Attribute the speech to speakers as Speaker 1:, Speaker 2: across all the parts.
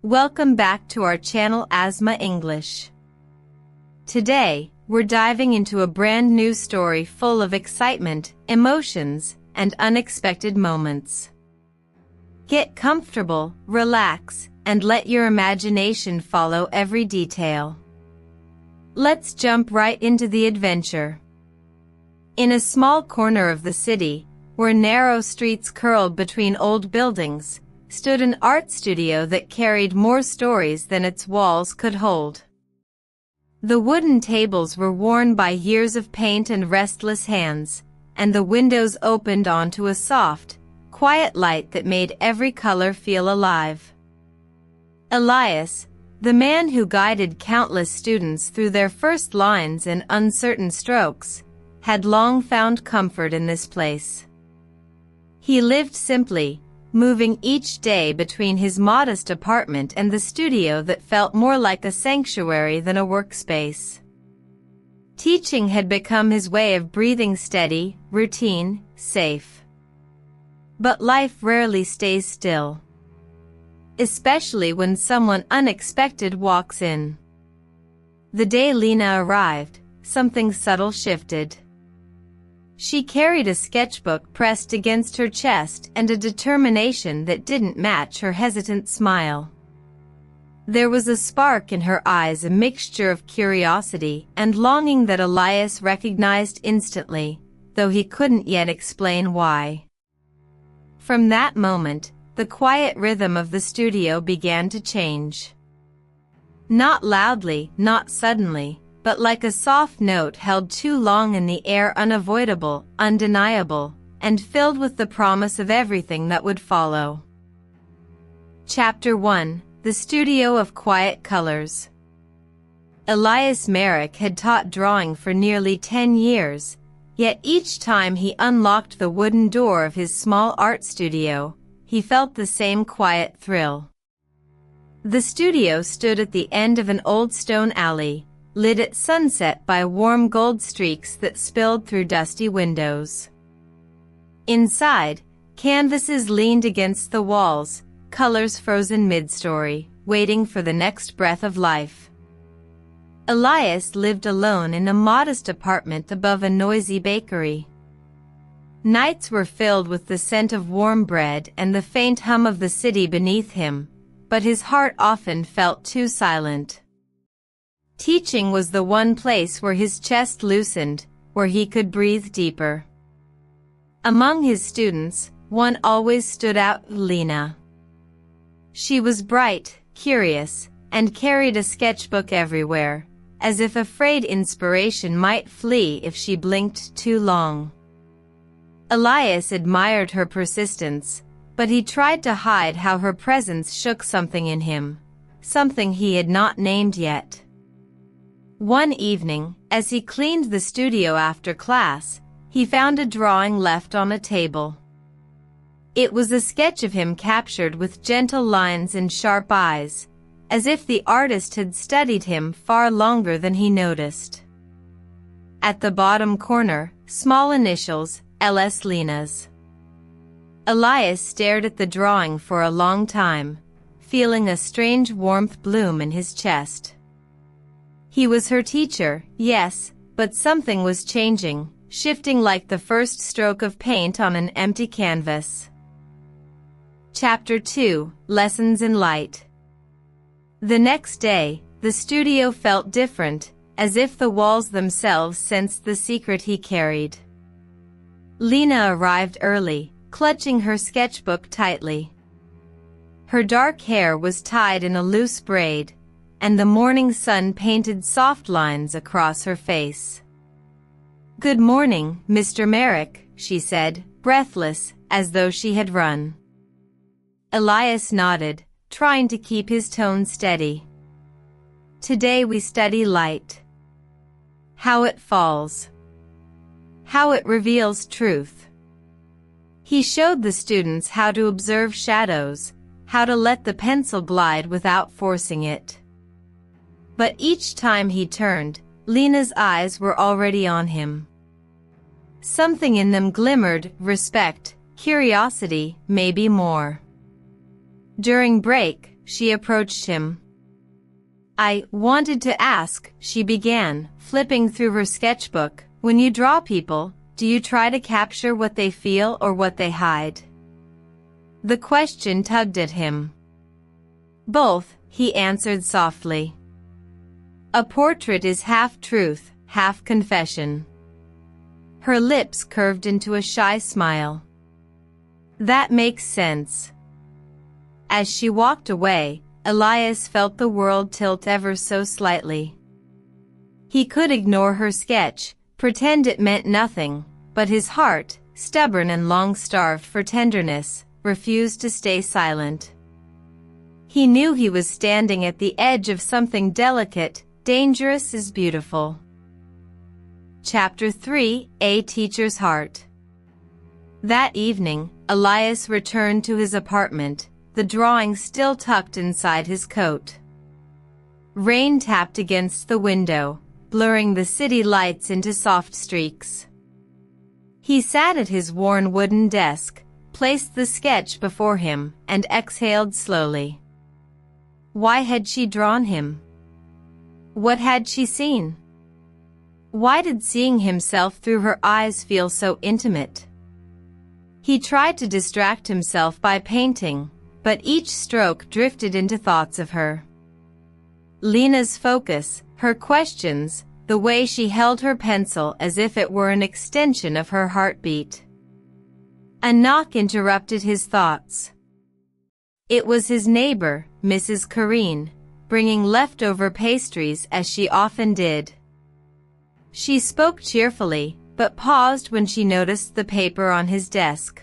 Speaker 1: Welcome back to our channel Asma English. Today, we're diving into a brand new story full of excitement, emotions, and unexpected moments. Get comfortable, relax, and let your imagination follow every detail. Let's jump right into the adventure. In a small corner of the city, where narrow streets curled between old buildings, stood an art studio that carried more stories than its walls could hold. The wooden tables were worn by years of paint and restless hands, and the windows opened onto a soft, quiet light that made every color feel alive. Elias, the man who guided countless students through their first lines and uncertain strokes, had long found comfort in this place. He lived simply, moving each day between his modest apartment and the studio that felt more like a sanctuary than a workspace. Teaching had become his way of breathing steady, routine, safe. But life rarely stays still. Especially when someone unexpected walks in. The day Lena arrived, something subtle shifted. She carried a sketchbook pressed against her chest and a determination that didn't match her hesitant smile. There was a spark in her eyes, a mixture of curiosity and longing that Elias recognized instantly, though he couldn't yet explain why. From that moment, the quiet rhythm of the studio began to change. Not loudly, not suddenly, but like a soft note held too long in the air, unavoidable, undeniable, and filled with the promise of everything that would follow. Chapter 1: The Studio of Quiet Colors. Elias Merrick had taught drawing for nearly 10 years, yet each time he unlocked the wooden door of his small art studio, he felt the same quiet thrill. The studio stood at the end of an old stone alley, lit at sunset by warm gold streaks that spilled through dusty windows. Inside, canvases leaned against the walls, colors frozen mid-story, waiting for the next breath of life. Elias lived alone in a modest apartment above a noisy bakery. Nights were filled with the scent of warm bread and the faint hum of the city beneath him, but his heart often felt too silent. Teaching was the one place where his chest loosened, where he could breathe deeper. Among his students, one always stood out: Lena. She was bright, curious, and carried a sketchbook everywhere, as if afraid inspiration might flee if she blinked too long. Elias admired her persistence, but he tried to hide how her presence shook something in him, something he had not named yet. One evening, as he cleaned the studio after class, he found a drawing left on a table. It was a sketch of him captured with gentle lines and sharp eyes, as if the artist had studied him far longer than he noticed. At the bottom corner, small initials, LS Lena's. Elias stared at the drawing for a long time, feeling a strange warmth bloom in his chest. He was her teacher, yes, but something was changing, shifting like the first stroke of paint on an empty canvas. Chapter 2: Lessons in Light. The next day, the studio felt different, as if the walls themselves sensed the secret he carried. Lena arrived early, clutching her sketchbook tightly. Her dark hair was tied in a loose braid, and the morning sun painted soft lines across her face. "Good morning, Mr. Merrick," she said, breathless, as though she had run. Elias nodded, trying to keep his tone steady. "Today we study light. How it falls. How it reveals truth." He showed the students how to observe shadows, how to let the pencil glide without forcing it. But each time he turned, Lena's eyes were already on him. Something in them glimmered: respect, curiosity, maybe more. During break, she approached him. "I wanted to ask," she began, flipping through her sketchbook, "when you draw people, do you try to capture what they feel or what they hide?" The question tugged at him. "Both," he answered softly. "A portrait is half truth, half confession." Her lips curved into a shy smile. "That makes sense." As she walked away, Elias felt the world tilt ever so slightly. He could ignore her sketch, pretend it meant nothing, but his heart, stubborn and long-starved for tenderness, refused to stay silent. He knew he was standing at the edge of something delicate, dangerous as beautiful. Chapter 3: A Teacher's Heart. That evening, Elias returned to his apartment, the drawing still tucked inside his coat. Rain tapped against the window, blurring the city lights into soft streaks. He sat at his worn wooden desk, placed the sketch before him, and exhaled slowly. Why had she drawn him? What had she seen? Why did seeing himself through her eyes feel so intimate? He tried to distract himself by painting, but each stroke drifted into thoughts of her. Lena's focus, her questions, the way she held her pencil as if it were an extension of her heartbeat. A knock interrupted his thoughts. It was his neighbor, Mrs. Corrine, bringing leftover pastries as she often did. She spoke cheerfully, but paused when she noticed the paper on his desk.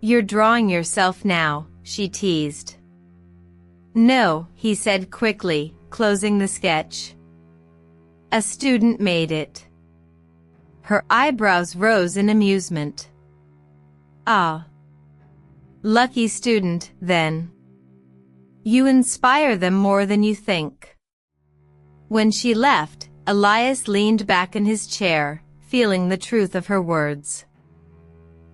Speaker 1: "You're drawing yourself now," she teased. "No," he said quickly, closing the sketch. "A student made it." Her eyebrows rose in amusement. "Ah. Lucky student, then. You inspire them more than you think." When she left, Elias leaned back in his chair, feeling the truth of her words.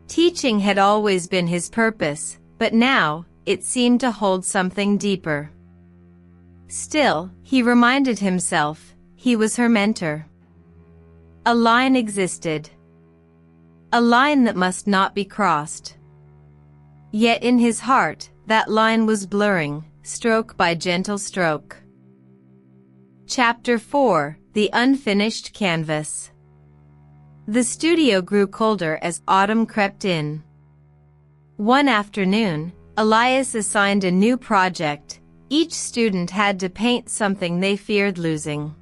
Speaker 1: Teaching had always been his purpose, but now, it seemed to hold something deeper. Still, he reminded himself, he was her mentor. A line existed. A line that must not be crossed. Yet in his heart, that line was blurring, stroke by gentle stroke. Chapter 4: The Unfinished Canvas. The studio grew colder as autumn crept in. One afternoon, Elias assigned a new project. Each student had to paint something they feared losing.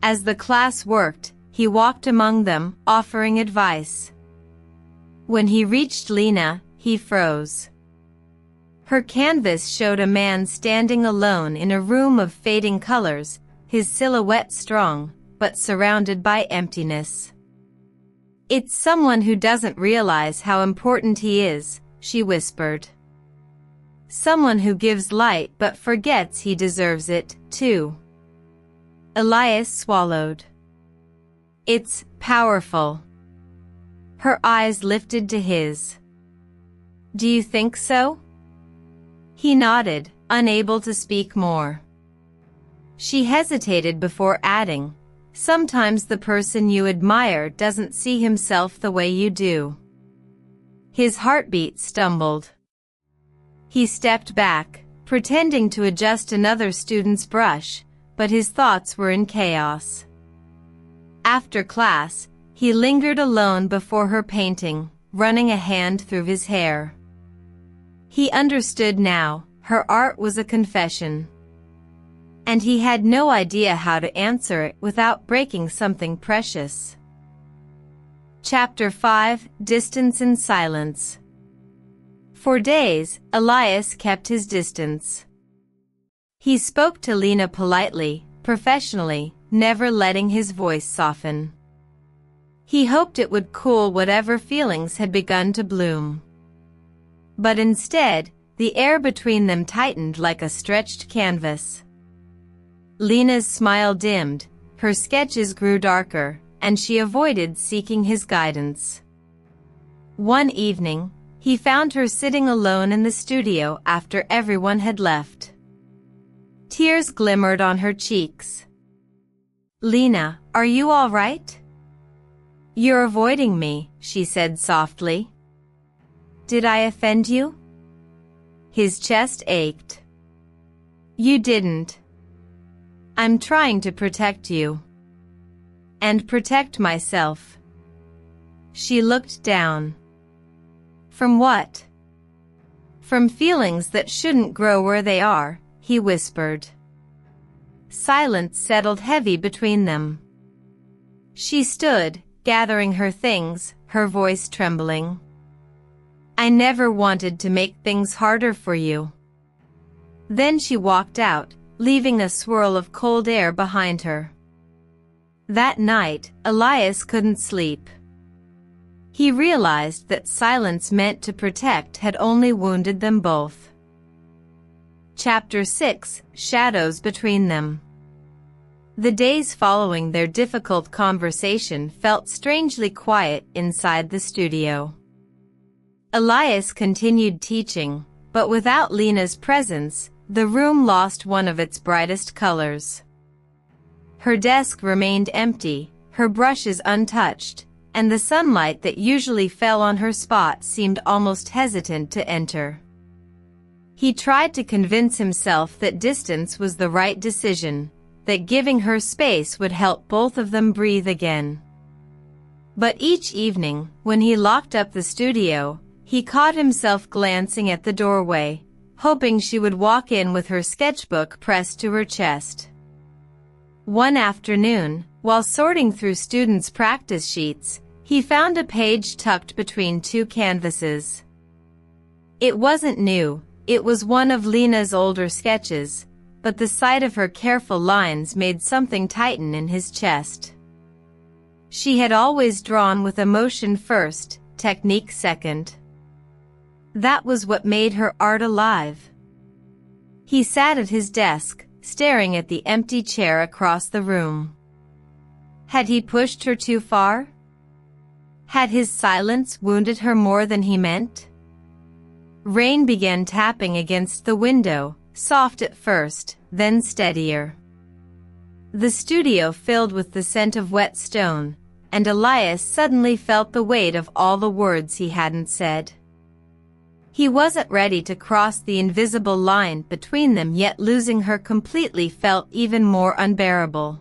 Speaker 1: As the class worked, he walked among them, offering advice. When he reached Lena, he froze. Her canvas showed a man standing alone in a room of fading colors, his silhouette strong, but surrounded by emptiness. "It's someone who doesn't realize how important he is," she whispered. "Someone who gives light but forgets he deserves it, too." Elias swallowed. "It's powerful." Her eyes lifted to his. "Do you think so?" He nodded, unable to speak more. She hesitated before adding, "Sometimes the person you admire doesn't see himself the way you do." His heartbeat stumbled. He stepped back, pretending to adjust another student's brush, but his thoughts were in chaos. After class, he lingered alone before her painting, running a hand through his hair. He understood now, her art was a confession. And he had no idea how to answer it without breaking something precious. Chapter 5: Distance and Silence. For days, Elias kept his distance. He spoke to Lena politely, professionally, never letting his voice soften. He hoped it would cool whatever feelings had begun to bloom. But instead, the air between them tightened like a stretched canvas. Lena's smile dimmed, her sketches grew darker, and she avoided seeking his guidance. One evening, he found her sitting alone in the studio after everyone had left. Tears glimmered on her cheeks. "Lena, are you all right?" "You're avoiding me," she said softly. "Did I offend you?" His chest ached. "You didn't. I'm trying to protect you. And protect myself." She looked down. "From what?" "From feelings that shouldn't grow where they are," he whispered. Silence settled heavy between them. She stood, gathering her things, her voice trembling. "I never wanted to make things harder for you." Then she walked out, leaving a swirl of cold air behind her. That night, Elias couldn't sleep. He realized that silence meant to protect had only wounded them both. Chapter 6: Shadows Between Them. The days following their difficult conversation felt strangely quiet inside the studio. Elias continued teaching, but without Lena's presence, the room lost one of its brightest colors. Her desk remained empty, her brushes untouched, and the sunlight that usually fell on her spot seemed almost hesitant to enter. He tried to convince himself that distance was the right decision, that giving her space would help both of them breathe again. But each evening, when he locked up the studio, he caught himself glancing at the doorway, hoping she would walk in with her sketchbook pressed to her chest. One afternoon, while sorting through students' practice sheets, he found a page tucked between two canvases. It wasn't new, it was one of Lena's older sketches, but the sight of her careful lines made something tighten in his chest. She had always drawn with emotion first, technique second. That was what made her art alive. He sat at his desk, staring at the empty chair across the room. Had he pushed her too far? Had his silence wounded her more than he meant? Rain began tapping against the window, soft at first, then steadier. The studio filled with the scent of wet stone, and Elias suddenly felt the weight of all the words he hadn't said. He wasn't ready to cross the invisible line between them, yet losing her completely felt even more unbearable.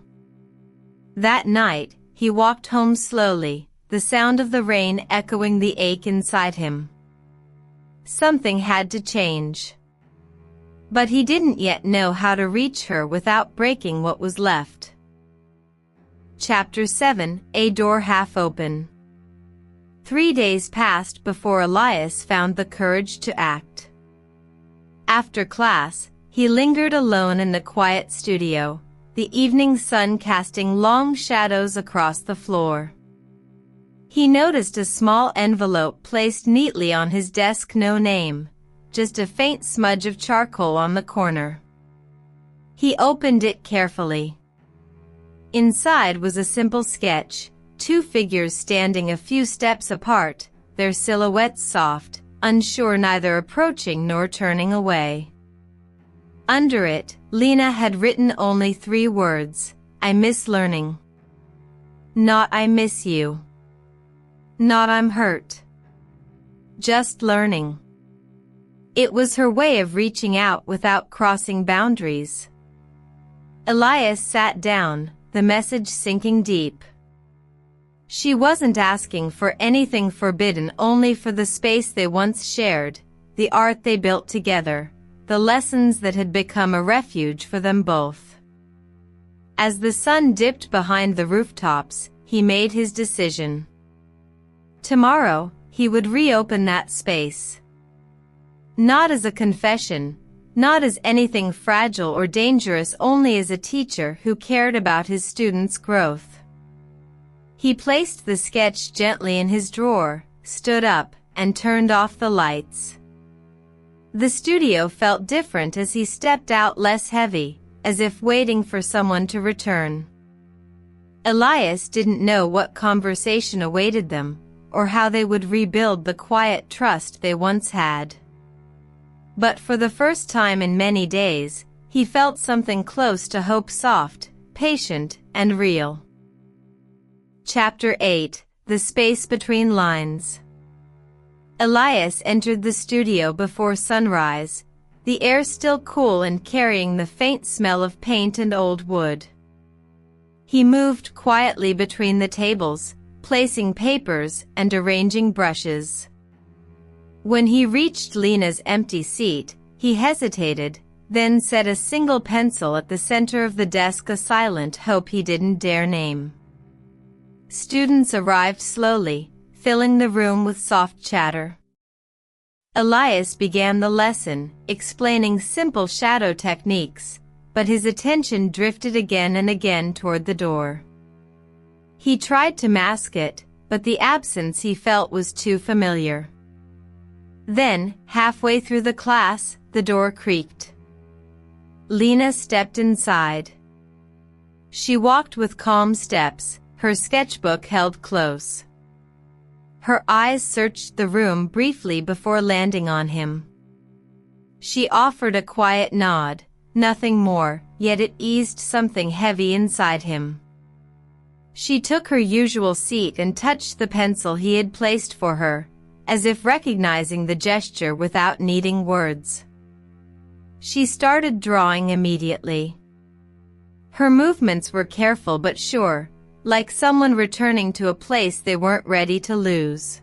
Speaker 1: That night, he walked home slowly, the sound of the rain echoing the ache inside him. Something had to change. But he didn't yet know how to reach her without breaking what was left. Chapter 7: A Door Half Open. 3 days passed before Elias found the courage to act. After class, he lingered alone in the quiet studio, the evening sun casting long shadows across the floor. He noticed a small envelope placed neatly on his desk, no name, just a faint smudge of charcoal on the corner. He opened it carefully. Inside was a simple sketch, 2 figures standing a few steps apart, their silhouettes soft, unsure, neither approaching nor turning away. Under it, Lena had written only 3 words: "I miss learning." Not "I miss you." Not "I'm hurt." Just learning. It was her way of reaching out without crossing boundaries. Elias sat down, the message sinking deep. She wasn't asking for anything forbidden, only for the space they once shared, the art they built together, the lessons that had become a refuge for them both. As the sun dipped behind the rooftops, he made his decision. Tomorrow, he would reopen that space. Not as a confession, not as anything fragile or dangerous, only as a teacher who cared about his students' growth. He placed the sketch gently in his drawer, stood up, and turned off the lights. The studio felt different as he stepped out, less heavy, as if waiting for someone to return. Elias didn't know what conversation awaited them, or how they would rebuild the quiet trust they once had. But for the first time in many days, he felt something close to hope, soft, patient, and real. Chapter 8: The Space Between Lines. Elias entered the studio before sunrise, the air still cool and carrying the faint smell of paint and old wood. He moved quietly between the tables, placing papers and arranging brushes. When he reached Lena's empty seat, he hesitated, then set a single pencil at the center of the desk, a silent hope he didn't dare name. Students arrived slowly, filling the room with soft chatter. Elias began the lesson, explaining simple shadow techniques, but his attention drifted again and again toward the door. He tried to mask it, but the absence he felt was too familiar. Then, halfway through the class, the door creaked. Lena stepped inside. She walked with calm steps, her sketchbook held close. Her eyes searched the room briefly before landing on him. She offered a quiet nod, nothing more, yet it eased something heavy inside him. She took her usual seat and touched the pencil he had placed for her, as if recognizing the gesture without needing words. She started drawing immediately. Her movements were careful but sure, like someone returning to a place they weren't ready to lose.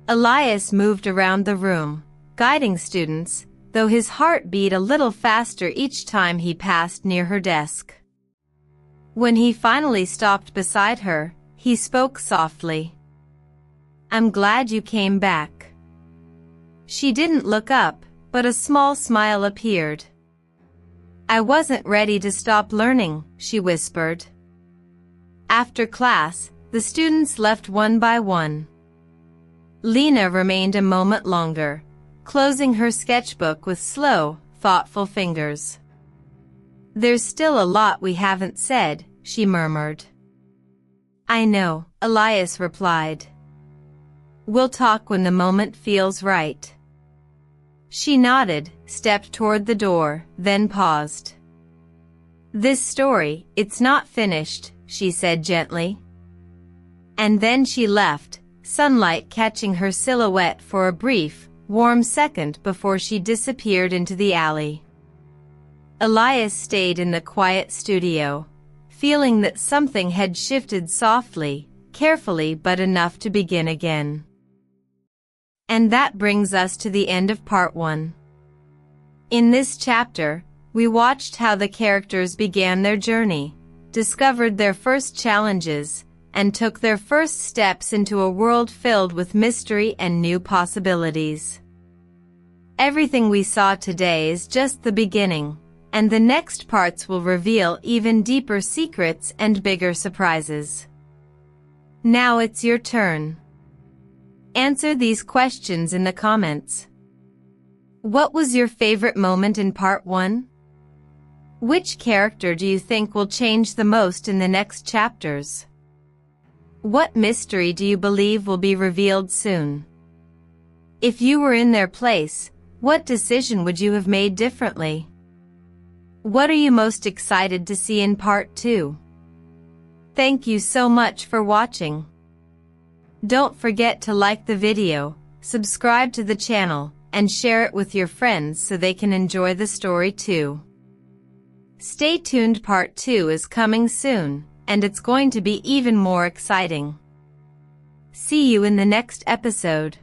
Speaker 1: Elias moved around the room, guiding students, though his heart beat a little faster each time he passed near her desk. When he finally stopped beside her, he spoke softly. "I'm glad you came back." She didn't look up, but a small smile appeared. "I wasn't ready to stop learning," she whispered. After class, the students left one by one. Lena remained a moment longer, closing her sketchbook with slow, thoughtful fingers. "There's still a lot we haven't said," she murmured. "I know," Elias replied. "We'll talk when the moment feels right." She nodded, stepped toward the door, then paused. "This story, it's not finished," she said gently. And then she left, sunlight catching her silhouette for a brief, warm second before she disappeared into the alley. Elias stayed in the quiet studio, feeling that something had shifted softly, carefully, but enough to begin again. And that brings us to the end of part 1. In this chapter, we watched how the characters began their journey, discovered their first challenges, and took their first steps into a world filled with mystery and new possibilities. Everything we saw today is just the beginning, and the next parts will reveal even deeper secrets and bigger surprises. Now it's your turn. Answer these questions in the comments. What was your favorite moment in part 1? Which character do you think will change the most in the next chapters? What mystery do you believe will be revealed soon? If you were in their place, what decision would you have made differently? What are you most excited to see in part 2? Thank you so much for watching. Don't forget to like the video, subscribe to the channel, and share it with your friends so they can enjoy the story too. Stay tuned, part 2 is coming soon, and it's going to be even more exciting. See you in the next episode.